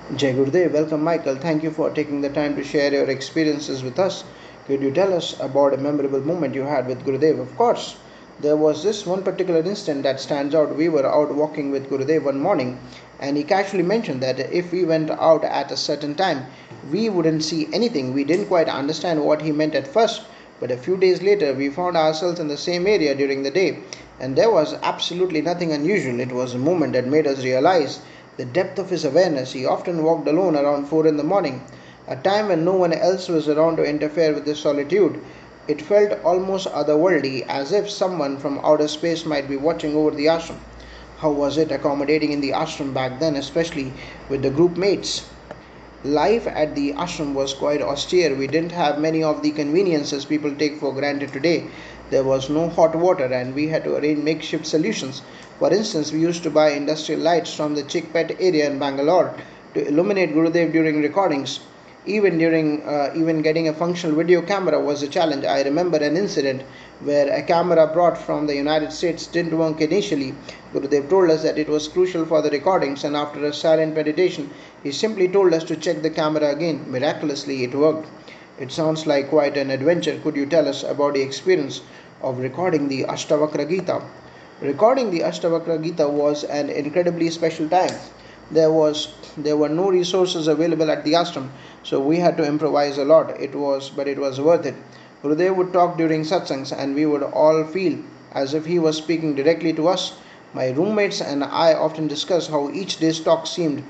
Jai Gurudev, welcome Michael. Thank you for taking the time to share your experiences with us. Could you tell us about a memorable moment you had with Gurudev? Of course, there was this one particular instant that stands out. We were out walking with Gurudev one morning, and he casually mentioned that if we went out at a certain time, we wouldn't see anything. We didn't quite understand what he meant at first, but a few days later, we found ourselves in the same area during the day, and there was absolutely nothing unusual. It was a moment that made us realize the depth of his awareness. He often walked alone around 4 in the morning, a time when no one else was around to interfere with his solitude. It felt almost otherworldly, as if someone from outer space might be watching over the ashram. How was it accommodating in the ashram back then, especially with the group mates? Life at the ashram was quite austere. We didn't have many of the conveniences people take for granted today. There was no hot water, and we had to arrange makeshift solutions. For instance, we used to buy industrial lights from the Chickpet area in Bangalore to illuminate Gurudev during recordings. Even getting a functional video camera was a challenge. I remember an incident where a camera brought from the United States didn't work initially. Gurudev told us that it was crucial for the recordings, and after a silent meditation, he simply told us to check the camera again. Miraculously, it worked. It sounds like quite an adventure. Could you tell us about the experience of recording the Ashtavakra Gita? Recording the Ashtavakra Gita was an incredibly special time. There were no resources available at the ashram, so we had to improvise a lot. It was worth it. Gurudev would talk during satsangs, and we would all feel as if he was speaking directly to us. My roommates and I often discussed how each day's talk seemed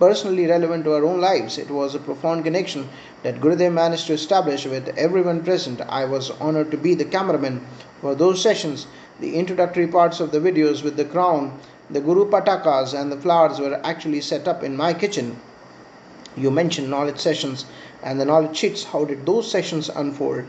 personally relevant to our own lives. It was a profound connection that Gurudev managed to establish with everyone present. I was honored to be the cameraman for those sessions. The introductory parts of the videos with the crown, the Guru Patakas, and the flowers were actually set up in my kitchen. You mentioned knowledge sessions and the knowledge sheets. How did those sessions unfold?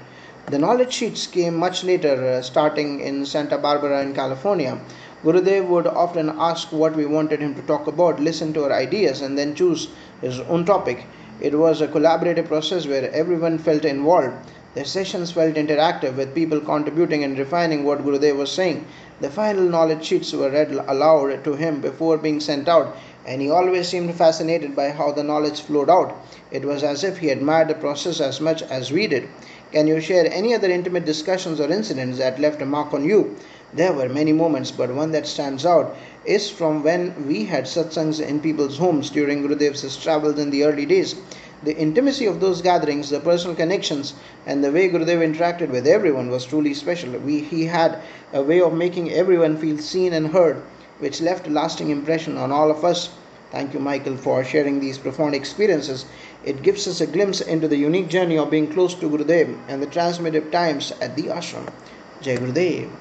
The knowledge sheets came much later, starting in Santa Barbara in California. Gurudev would often ask what we wanted him to talk about, listen to our ideas, and then choose his own topic. It was a collaborative process where everyone felt involved. The sessions felt interactive, with people contributing and refining what Gurudev was saying. The final knowledge sheets were read aloud to him before being sent out, and he always seemed fascinated by how the knowledge flowed out. It was as if he admired the process as much as we did. Can you share any other intimate discussions or incidents that left a mark on you? There were many moments, but one that stands out is from when we had satsangs in people's homes during Gurudev's travels in the early days. The intimacy of those gatherings, the personal connections, and the way Gurudev interacted with everyone was truly special. He had a way of making everyone feel seen and heard, which left a lasting impression on all of us. Thank you, Michael, for sharing these profound experiences. It gives us a glimpse into the unique journey of being close to Gurudev and the transformative times at the ashram. Jai Gurudev.